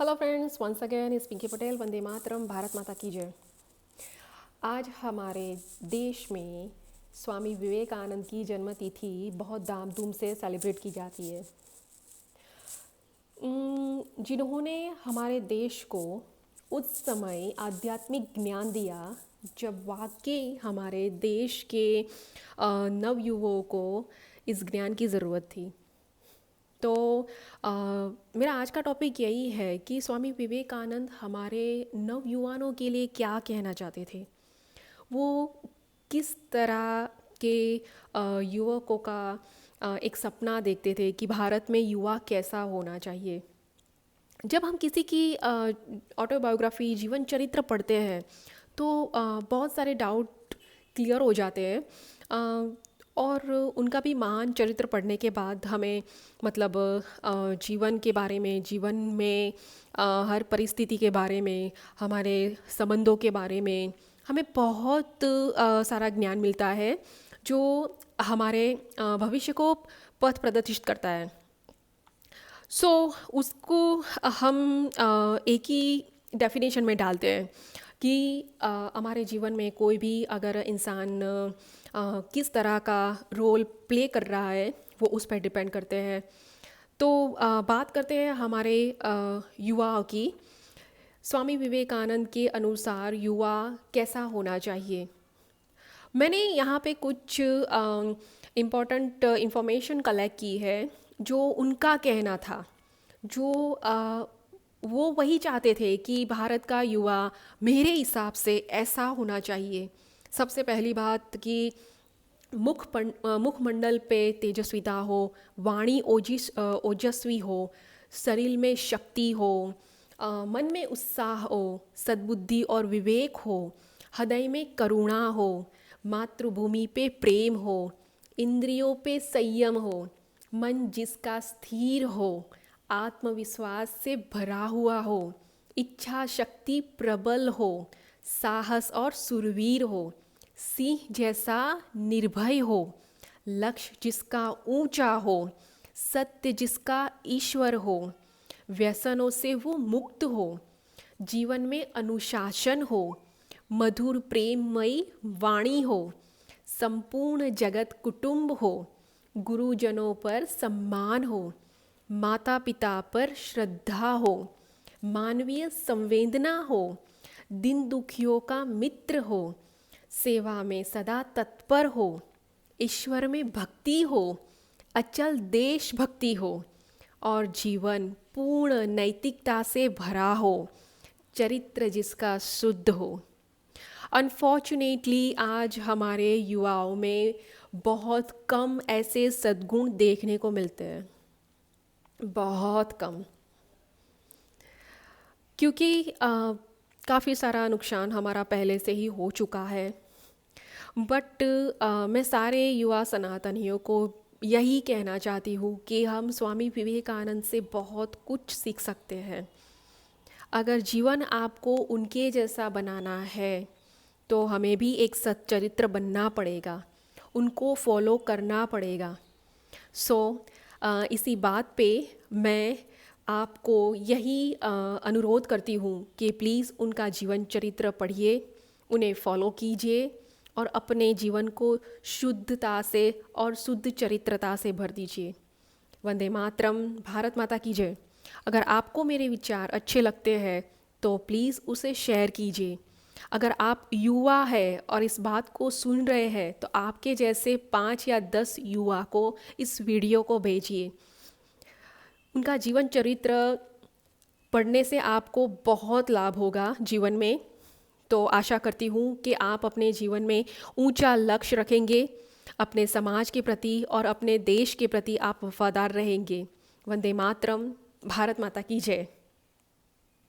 Hello friends, once again इस पिंकी पटेल। वंदे मातरम, भारत माता की जय। आज हमारे देश में स्वामी विवेकानंद की जन्मतिथि बहुत धाम-धूम से सेलिब्रेट की जाती है। जिन्होंने हमारे देश को उस समय आध्यात्मिक ज्ञान दिया जब वाकई हमारे देश के नवयुवकों को इस ज्ञान की ज़रूरत थी। तो अ, मेरा आज का टॉपिक यही है कि स्वामी विवेकानंद हमारे नवयुवानों के लिए क्या कहना चाहते थे। वो किस तरह के युवकों का एक सपना देखते थे कि भारत में युवा कैसा होना चाहिए। जब हम किसी की ऑटोबायोग्राफी, जीवन चरित्र पढ़ते हैं तो बहुत सारे डाउट क्लियर हो जाते हैं। और उनका भी महान चरित्र पढ़ने के बाद हमें मतलब जीवन के बारे में, जीवन में हर परिस्थिति के बारे में, हमारे संबंधों के बारे में हमें बहुत सारा ज्ञान मिलता है जो हमारे भविष्य को पथ प्रदर्शित करता है। सो उसको हम एक ही डेफिनेशन में डालते हैं कि हमारे जीवन में कोई भी अगर इंसान किस तरह का रोल प्ले कर रहा है वो उस पर डिपेंड करते हैं। तो बात करते हैं हमारे युवाओं की। स्वामी विवेकानंद के अनुसार युवा कैसा होना चाहिए। मैंने यहाँ पे कुछ इम्पोर्टेंट इंफॉर्मेशन कलेक्ट की है जो उनका कहना था, जो वो वही चाहते थे कि भारत का युवा मेरे हिसाब से ऐसा होना चाहिए। सबसे पहली बात कि मुखमंडल पे तेजस्विता हो, वाणी ओजस्वी हो, शरीर में शक्ति हो, मन में उत्साह हो, सद्बुद्धि और विवेक हो, हृदय में करुणा हो, मातृभूमि पे प्रेम हो, इंद्रियों पे संयम हो, मन जिसका स्थिर हो, आत्मविश्वास से भरा हुआ हो, इच्छा शक्ति प्रबल हो, साहस और सुरवीर हो, सिंह जैसा निर्भय हो, लक्ष्य जिसका ऊंचा हो, सत्य जिसका ईश्वर हो, व्यसनों से वो मुक्त हो, जीवन में अनुशासन हो, मधुर प्रेममयी वाणी हो, संपूर्ण जगत कुटुंब हो, गुरुजनों पर सम्मान हो, माता पिता पर श्रद्धा हो, मानवीय संवेदना हो, दिन दुखियों का मित्र हो, सेवा में सदा तत्पर हो, ईश्वर में भक्ति हो, अचल देशभक्ति हो और जीवन पूर्ण नैतिकता से भरा हो, चरित्र जिसका शुद्ध हो। अनफॉर्चुनेटली आज हमारे युवाओं में बहुत कम ऐसे सद्गुण देखने को मिलते हैं, बहुत कम। क्योंकि काफ़ी सारा नुकसान हमारा पहले से ही हो चुका है। बट मैं सारे युवा सनातनियों को यही कहना चाहती हूँ कि हम स्वामी विवेकानंद से बहुत कुछ सीख सकते हैं। अगर जीवन आपको उनके जैसा बनाना है तो हमें भी एक सच्चरित्र बनना पड़ेगा, उनको फॉलो करना पड़ेगा। सो इसी बात पे मैं आपको यही अनुरोध करती हूँ कि प्लीज़ उनका जीवन चरित्र पढ़िए, उन्हें फॉलो कीजिए और अपने जीवन को शुद्धता से और शुद्ध चरित्रता से भर दीजिए। वंदे मातरम, भारत माता की जय। अगर आपको मेरे विचार अच्छे लगते हैं तो प्लीज़ उसे शेयर कीजिए। अगर आप युवा हैं और इस बात को सुन रहे हैं तो आपके जैसे 5 या 10 युवा को इस वीडियो को भेजिए। उनका जीवन चरित्र पढ़ने से आपको बहुत लाभ होगा जीवन में। तो आशा करती हूँ कि आप अपने जीवन में ऊंचा लक्ष्य रखेंगे, अपने समाज के प्रति और अपने देश के प्रति आप वफादार रहेंगे। वंदे मातरम, भारत माता की जय।